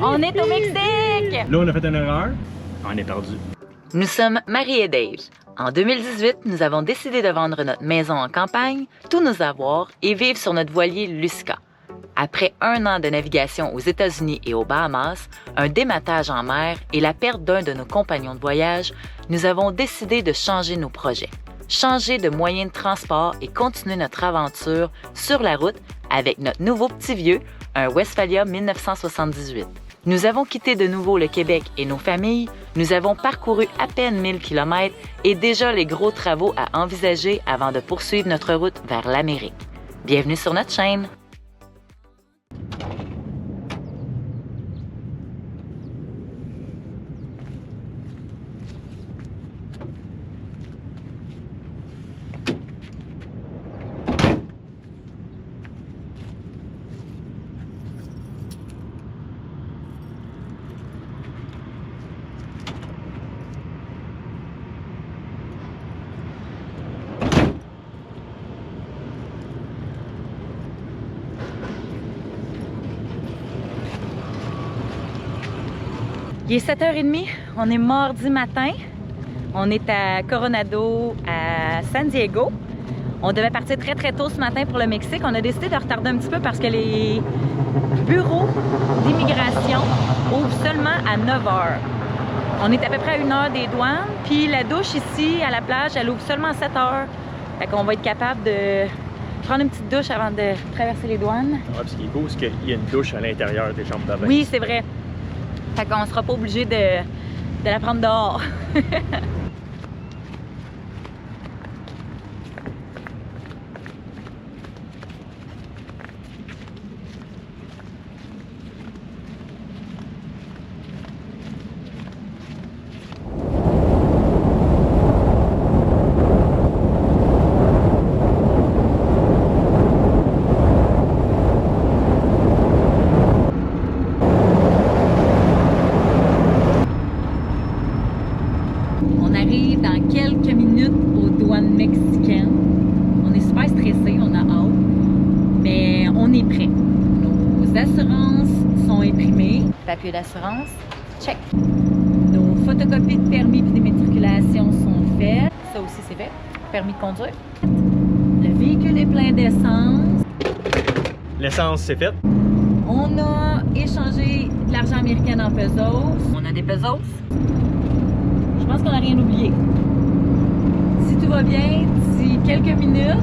On est au Mexique! Là, on a fait une erreur. On est perdu. Nous sommes Marie et Dave. En 2018, nous avons décidé de vendre notre maison en campagne, tous nos avoirs et vivre sur notre voilier Lusca. Après 1 an de navigation aux États-Unis et aux Bahamas, un dématage en mer et la perte d'un de nos compagnons de voyage, nous avons décidé de changer nos projets. Changer de moyen de transport et continuer notre aventure sur la route avec notre nouveau petit vieux, un Westphalia 1978. Nous avons quitté de nouveau le Québec et nos familles, nous avons parcouru à peine 1000 km et déjà les gros travaux à envisager avant de poursuivre notre route vers l'Amérique. Bienvenue sur notre chaîne! Il est 7h30, on est mardi matin. On est à Coronado, à San Diego. On devait partir très tôt ce matin pour le Mexique. On a décidé de retarder un petit peu parce que les bureaux d'immigration ouvrent seulement à 9h. On est à peu près à 1 heure des douanes. Puis la douche ici, à la plage, elle ouvre seulement à 7h. Fait qu'on va être capable de prendre une petite douche avant de traverser les douanes. Ouais, puis ce qui est cool, c'est qu'il y a une douche à l'intérieur des chambres de bain. Oui, c'est vrai. Fait qu'on sera pas obligé de la prendre dehors. On arrive dans quelques minutes aux douanes mexicaines. On est super stressés, on a hâte, mais on est prêt. Nos assurances sont imprimées. Papier d'assurance, check. Nos photocopies de permis et d'immatriculation sont faites. Ça aussi c'est fait. Permis de conduire. Le véhicule est plein d'essence. L'essence, c'est fait. On a échangé de l'argent américain en pesos. On a des pesos. Je pense qu'on n'a rien oublié. Si tout va bien, d'ici quelques minutes,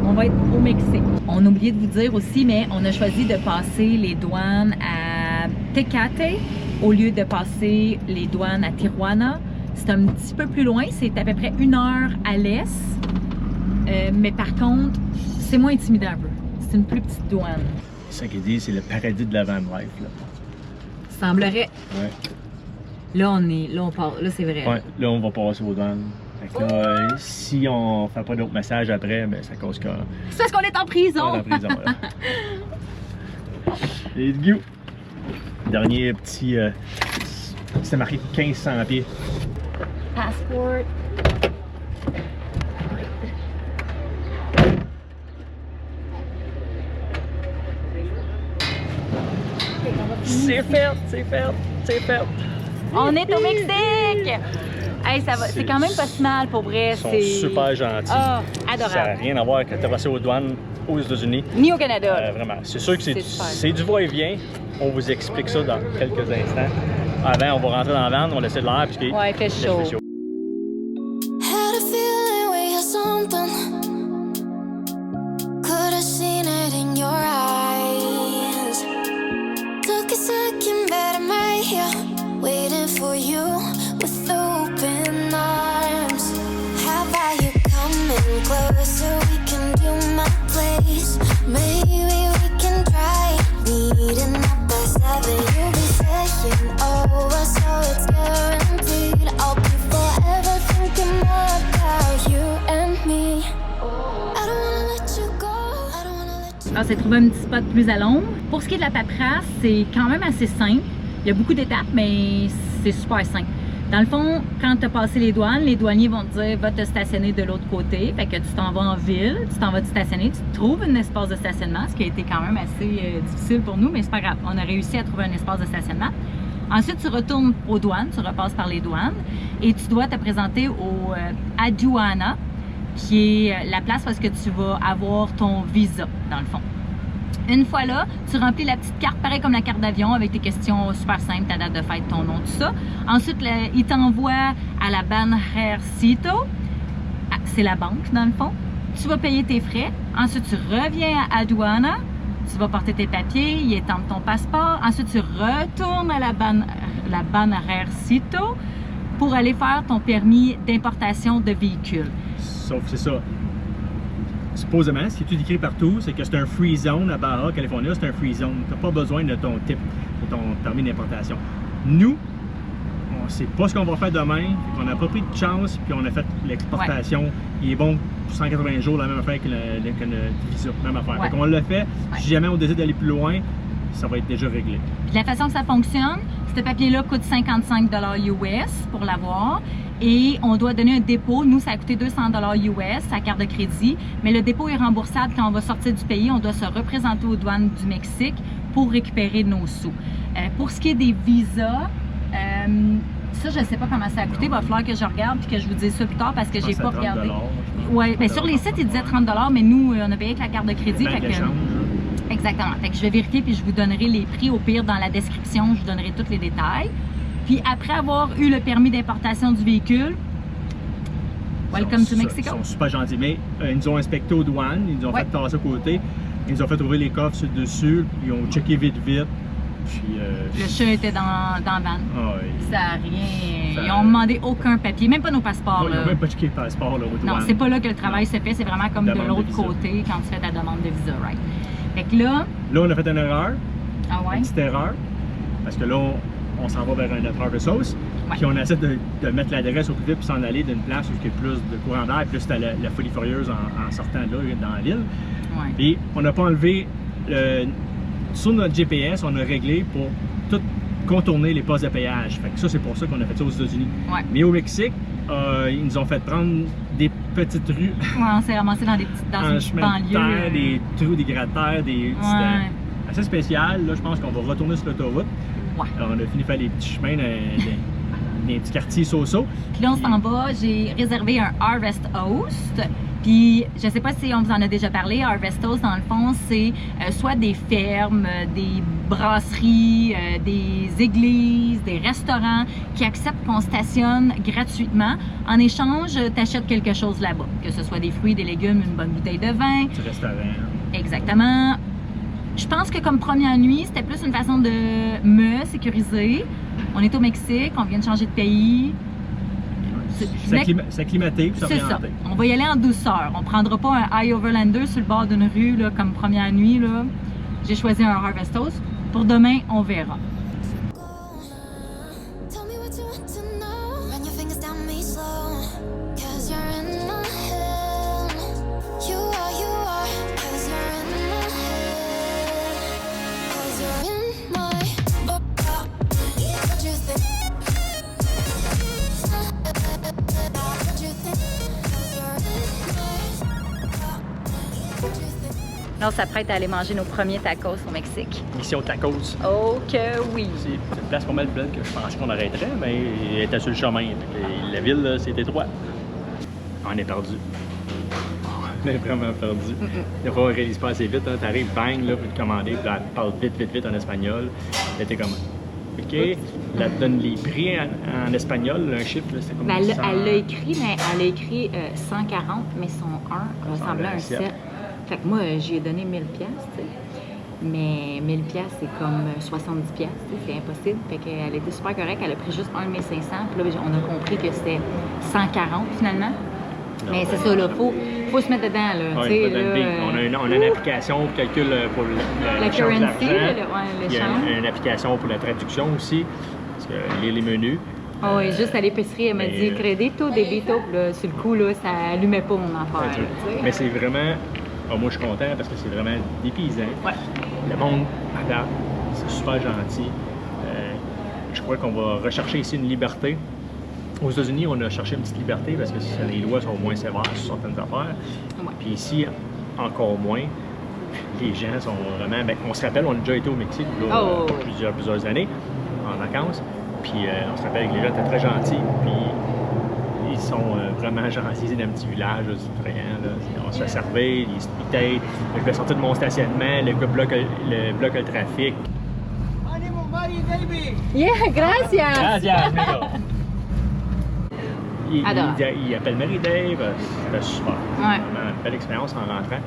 on va être au Mexique. On a oublié de vous dire aussi, mais on a choisi de passer les douanes à Tecate au lieu de passer les douanes à Tijuana. C'est un petit peu plus loin, c'est à peu près 1 heure à l'est. Mais par contre, c'est moins intimidant un peu. C'est une plus petite douane. C'est ça qu'ils disent, c'est le paradis de la van life. Là. Semblerait. Ouais. Là, on part. Là, c'est vrai. Ouais, là, on va passer aux douanes. Fait que là, si on fait pas d'autres messages après, ben ça cause qu'on... C'est parce qu'on est en prison! On est en prison, là. Let's go! Dernier petit... c'est marqué 1500 pieds. Passport. C'est fait, c'est fait, c'est fait. On est au Mexique! Hey, ça va. C'est quand même pas si mal pour vrai. Ils sont super gentils. Ah, Ça n'a adorable. rien à voir avec passer aux douanes aux États-Unis. Ni au Canada. Vraiment. C'est sûr que C'est super. c'est du va-et-vient. On vous explique ça dans quelques instants. Avant, on va rentrer dans la van, on va laisser de l'air. Puis Ouais, il fait chaud. Had a feeling we had something. Could have seen it in your eyes. Took a second, but I'm right here, waiting for you with open arms. How about you coming closer? We can do my place. Maybe we can try meeting up at 7. You'll be saying over, so it's guaranteed. I'll be forever thinking more about you and me. I don't wanna let you go. I don't wanna let you go. On s'est trouvé un petit spot plus à l'ombre. Pour ce qui est de la paperasse, c'est quand même assez simple. Il y a beaucoup d'étapes, mais c'est super simple. Dans le fond, quand tu as passé les douanes, les douaniers vont te dire va te stationner de l'autre côté. Fait que tu t'en vas en ville, tu t'en vas te stationner, tu trouves un espace de stationnement, ce qui a été quand même assez difficile pour nous, mais c'est pas grave. On a réussi à trouver un espace de stationnement. Ensuite, tu retournes aux douanes, tu repasses par les douanes et tu dois te présenter au Aduana, qui est la place où est-ce que tu vas avoir ton visa, dans le fond. Une fois là, tu remplis la petite carte, pareil comme la carte d'avion, avec tes questions super simples, ta date de fête, ton nom, tout ça. Ensuite, il t'envoie à la Banjercito. C'est la banque, dans le fond. Tu vas payer tes frais. Ensuite, tu reviens à Aduana. Tu vas porter tes papiers, il étampe ton passeport. Ensuite, tu retournes à la Banjercito pour aller faire ton permis d'importation de véhicule. Sauf que c'est ça. Supposément, ce qui est tout écrit partout, c'est que c'est un free zone à Baja California, c'est un free zone. Tu n'as pas besoin de ton type, de ton permis d'importation. Nous, on ne sait pas ce qu'on va faire demain, on n'a pas pris de chance, puis on a fait l'exportation. Ouais. Il est bon pour 180 jours, la même affaire que le visa, même affaire. Ouais. Fait qu'on l'a fait. Ouais. Si jamais on décide d'aller plus loin, ça va être déjà réglé. Puis la façon que ça fonctionne, ce papier-là coûte 55 $ US pour l'avoir. Et on doit donner un dépôt. Nous, ça a coûté 200 $ US, sa carte de crédit. Mais le dépôt est remboursable quand on va sortir du pays. On doit se représenter aux douanes du Mexique pour récupérer nos sous. Pour ce qui est des visas, ça, je ne sais pas comment ça a coûté. Il va falloir que je regarde et que je vous dise ça plus tard parce que j'ai pas regardé. Oui, bien sur les sites, ils disaient 30 $, mais nous, on a payé avec la carte de crédit. Fait que, exactement. Fait que je vais vérifier puis je vous donnerai les prix. Au pire, dans la description, je vous donnerai tous les détails. Puis après avoir eu le permis d'importation du véhicule, welcome to Mexico. Ils sont super gentils, mais ils nous ont inspecté aux douanes, ils nous ont fait tasser à côté, ils nous ont fait ouvrir les coffres sur le dessus, ils ont checké vite. Puis, le chat était dans la van. Ah oui. Ça n'a rien. Ils n'ont demandé aucun papier, même pas nos passeports. Ils n'ont même pas checké le passeport là, aux douanes. Non, c'est pas là que le travail se fait, c'est vraiment comme de l'autre côté quand tu fais ta demande de visa, right? Fait que là. Là, on a fait une erreur. Ah ouais? Une petite erreur. Parce que là, on s'en va vers notre Harvest. Puis on essaie de mettre l'adresse au plus vite puis s'en aller d'une place où il y a plus de courant d'air. Puis là, c'était la folie furieuse en sortant de là, dans l'île. Ouais. Puis on n'a pas enlevé. Sur notre GPS, on a réglé pour tout contourner les postes de péage. Fait que ça, c'est pour ça qu'on a fait ça aux États-Unis. Ouais. Mais au Mexique, ils nous ont fait prendre des petites rues. Ouais, on s'est ramassé dans une chemin de terre, des trous, des gratte-terre, C'était assez spécial. Là, je pense qu'on va retourner sur l'autoroute. Ouais. Alors, on a fini de faire les petits chemins dans des petits quartiers so-so. Puis là, on s'en va. J'ai réservé un Harvest Host. Puis, je ne sais pas si on vous en a déjà parlé, Harvest Host, dans le fond, c'est soit des fermes, des brasseries, des églises, des restaurants qui acceptent qu'on stationne gratuitement. En échange, tu achètes quelque chose là-bas, que ce soit des fruits, des légumes, une bonne bouteille de vin. Petit restaurant. Exactement. Je pense que comme première nuit, c'était plus une façon de me sécuriser. On est au Mexique, on vient de changer de pays. S'acclimater puis s'orienter. C'est ça. On va y aller en douceur. On ne prendra pas un High Overlander sur le bord d'une rue là, comme première nuit. J'ai choisi un Harvest Host. Pour demain, on verra. Là, on s'apprête à aller manger nos premiers tacos au Mexique. Mission tacos. Oh que oui! C'est une place pas mal pleine que je pensais qu'on arrêterait, mais elle était sur le chemin. La ville, là, c'est étroit. On est perdu. On est vraiment perdu. Des fois, on réalise pas assez vite. Hein. T'arrives, bang, là, pour te commander, puis elle parle vite en espagnol. Là, t'es comme... OK. Là, elle te donne les prix en espagnol, un chiffre, c'est comme... Ben, elle l'a écrit, mais elle a écrit 140, mais son 1 ressemblait à un 7. Fait que moi, j'ai donné 1000$, tu sais. Mais 1000$, c'est comme 70$, c'est impossible. Fait qu'elle était super correcte, elle a pris juste 1 500$. Puis là, on a compris que c'était 140 finalement. Non, mais c'est ça, là, faut se mettre dedans, là. Ouais, on a une application pour calcul pour la currency, Il y a une application pour la traduction aussi, parce que lire les menus. Oh, oui, juste à l'épicerie, elle m'a dit crédito, débito. Là, sur le coup, là, ça allumait pas mon affaire. Mais c'est vraiment... Oh, moi, je suis content parce que c'est vraiment des paysans. Ouais. Le monde adapte, c'est super gentil. Je crois qu'on va rechercher ici une liberté Aux États-Unis, on a cherché une petite liberté parce que les lois sont moins sévères sur certaines affaires. Ouais. Puis ici, encore moins. Les gens sont vraiment... Ben, on se rappelle, on a déjà été au Mexique là, plusieurs années en vacances. Puis on se rappelle que les gens étaient très gentils. Puis ils sont vraiment gentils. C'est un petit village, c'est effrayant. Là. On se fait servir, ils t'aident. Je vais sortir de mon stationnement, le gars bloque le trafic. Yeah, gracias! Gracias, amigo. Adore. Il appelle Mary-Dave, c'était super. Ouais. Vraiment une belle expérience en rentrant.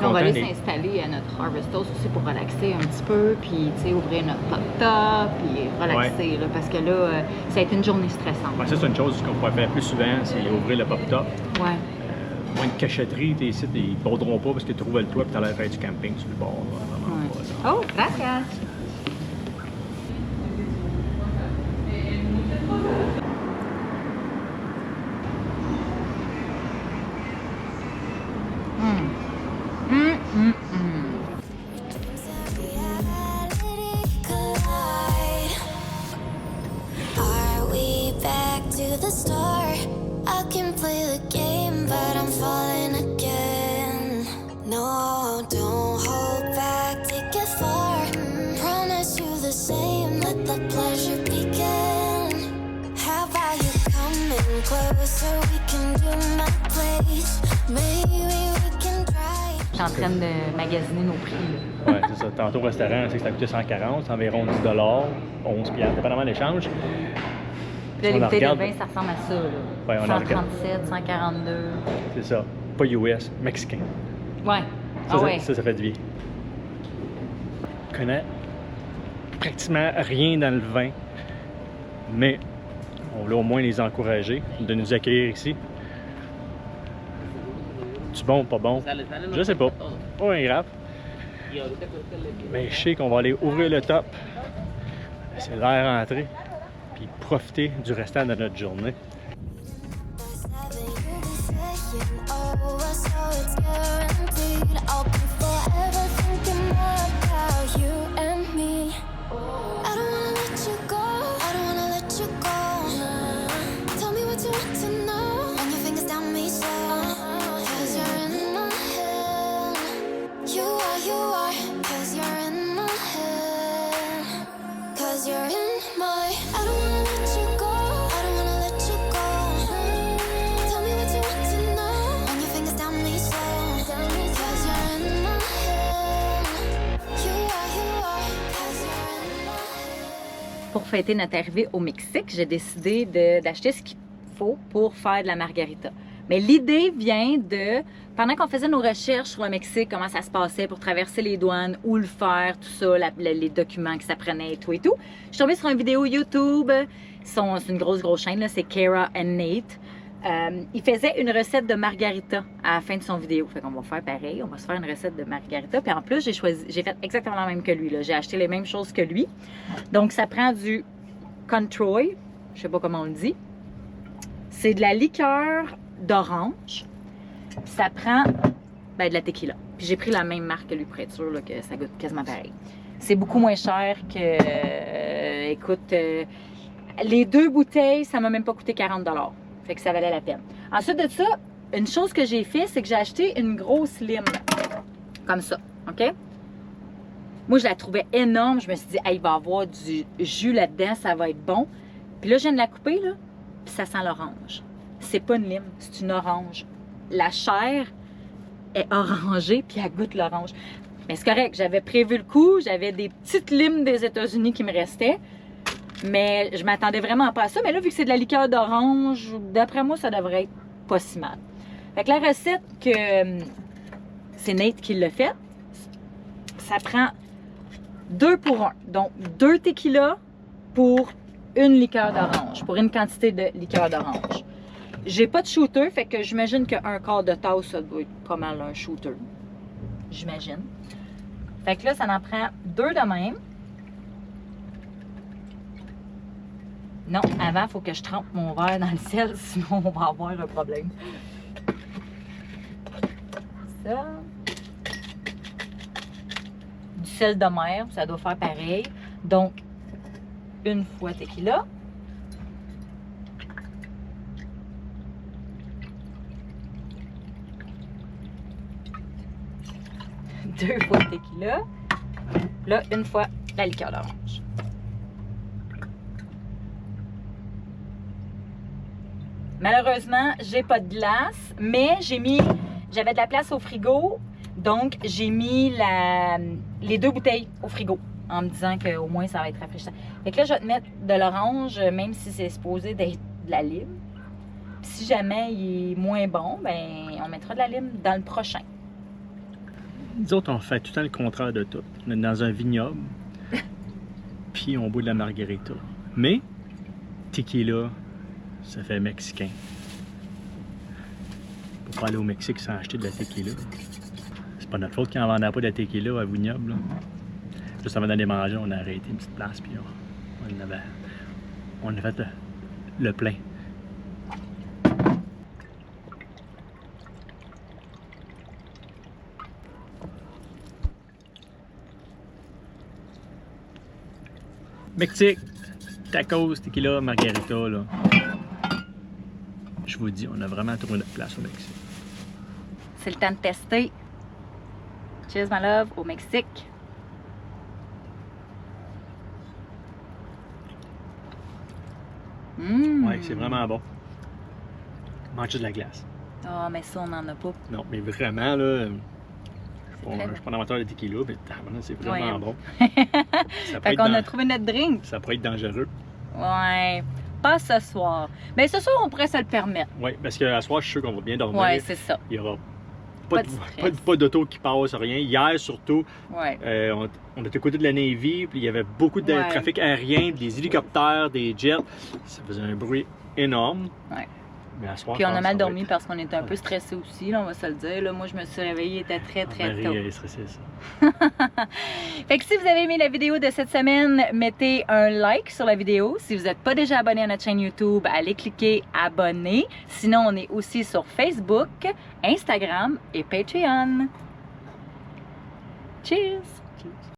On va aller Content s'installer à notre Harvest Toast aussi pour relaxer un petit peu, puis ouvrir notre pop-top, puis relaxer, là, parce que là, ça a été une journée stressante. Ouais, ça, c'est une chose qu'on pourrait faire plus souvent, c'est ouvrir le pop-top. Ouais. Moins de cachotterie, tes sites, ils ne borderont pas parce que tu trouves le toit et tu allais faire du camping sur le bord. Là, vraiment Ouais. pas, là. Oh, gracias! Are we back to the start? I can play the game, but I'm falling again. No, don't hold back, take it far. Promise you the same, let the pleasure begin. How about you coming closer? We can do my place. Maybe we can drive. Je suis en train de magasiner nos prix, là. Ouais, c'est ça. Tantôt au restaurant, on sait que ça a coûté 140, c'est environ 10 11 dépendamment de l'échange. Puis là, On les en bouteilles de regarde. vin, ça ressemble à ça, là. Ouais, on en regarde. 137, 142. C'est ça. Pas US, mexicain. Ouais. Ça, ouais. ça fait du bien. Je connais pratiquement rien dans le vin, mais on voulait au moins les encourager de nous accueillir ici. C'est bon ou pas bon? Je sais pas. Pas bien grave. Mais je sais qu'on va aller ouvrir le top, laisser l'air entrer, puis profiter du restant de notre journée. Pour fêter notre arrivée au Mexique, j'ai décidé d'acheter ce qu'il faut pour faire de la margarita. Mais l'idée vient de, pendant qu'on faisait nos recherches sur le Mexique, comment ça se passait pour traverser les douanes, où le faire, tout ça, les documents que ça prenait et tout, je suis tombée sur une vidéo YouTube. C'est une grosse chaîne, là, c'est Kara and Nate. Il faisait une recette de margarita à la fin de son vidéo. Fait qu'on va faire pareil, on va se faire une recette de margarita. Puis en plus, j'ai fait exactement la même que lui. J'ai acheté les mêmes choses que lui. Donc, ça prend du Controy, je sais pas comment on le dit. C'est de la liqueur d'orange. Ça prend de la tequila. Puis j'ai pris la même marque que lui pour être sûr là, que ça goûte quasiment pareil. C'est beaucoup moins cher que... écoute, les 2 bouteilles, ça m'a même pas coûté 40 $. Fait que ça valait la peine. Ensuite de ça, une chose que j'ai fait, c'est que j'ai acheté une grosse lime. Comme ça, OK? Moi, je la trouvais énorme. Je me suis dit, hey, il va y avoir du jus là-dedans, ça va être bon. Puis là, je viens de la couper, là, puis ça sent l'orange. C'est pas une lime, c'est une orange. La chair est orangée, puis elle goûte l'orange. Mais c'est correct, j'avais prévu le coup. J'avais des petites limes des États-Unis qui me restaient. Mais je m'attendais vraiment pas à ça. Mais là, vu que c'est de la liqueur d'orange, d'après moi, ça devrait être pas si mal. Fait que la recette que c'est Nate qui l'a faite, ça prend 2 pour 1. Donc, 2 tequilas pour une liqueur d'orange, pour une quantité de liqueur d'orange. J'ai pas de shooter, fait que j'imagine qu'un quart de tasse, ça doit être pas mal un shooter. J'imagine. Fait que là, ça en prend 2 de même. Non, avant, il faut que je trempe mon verre dans le sel, sinon on va avoir un problème. Ça. Du sel de mer, ça doit faire pareil. Donc, une fois tequila. 2 fois le tequila. Là, 1 fois la liqueur d'orange. Malheureusement, j'ai pas de glace, mais j'avais de la place au frigo, donc j'ai mis les 2 bouteilles au frigo en me disant qu'au moins ça va être rafraîchissant. Fait que là, je vais te mettre de l'orange, même si c'est supposé d'être de la lime. Puis si jamais il est moins bon, ben on mettra de la lime dans le prochain. Nous autres, on fait tout le temps le contraire de tout. On est dans un vignoble, puis on boit de la margarita. Mais, tequila, ça fait mexicain. On peut pas aller au Mexique sans acheter de la tequila. C'est pas notre faute qu'ils n'en vendaient pas de la tequila à vignoble. Là. Juste avant d'aller manger, on a arrêté une petite place, puis on a fait le plein. Mexique, tacos, tequila, margarita, là. Je vous dis, on a vraiment trouvé notre place au Mexique. C'est le temps de tester. Cheers, my love, au Mexique. Ouais, c'est vraiment bon. Manger de la glace. Ah, mais ça, on n'en a pas. Non, mais vraiment, là, Très je bon. suis pas un amateur de tequila, mais c'est vraiment Ouais. bon. Ça peut Fait être qu'on a trouvé notre drink. ça pourrait être dangereux. Ouais. Pas ce soir. Mais ce soir, on pourrait se le permettre. Oui, parce qu'à soir, je suis sûr qu'on va bien dormir. Ouais, c'est ça. Il y aura Pas pas, de stress. pas d'auto qui passe, rien. Hier, surtout, Ouais. on était à côté de la Navy, puis il y avait beaucoup de Ouais. trafic aérien, des hélicoptères, des jets. Ça faisait un bruit énorme. Ouais. Mais à soir, Puis on ça a mal va dormi être- parce qu'on était un peu stressés aussi, là, on va se le dire. Là, moi, je me suis réveillée, il était très, très Marie, tôt. elle est stressée, ça. Fait que si vous avez aimé la vidéo de cette semaine, mettez un like sur la vidéo. Si vous n'êtes pas déjà abonné à notre chaîne YouTube, allez cliquer abonner. Sinon, on est aussi sur Facebook, Instagram et Patreon. Cheers! Cheers.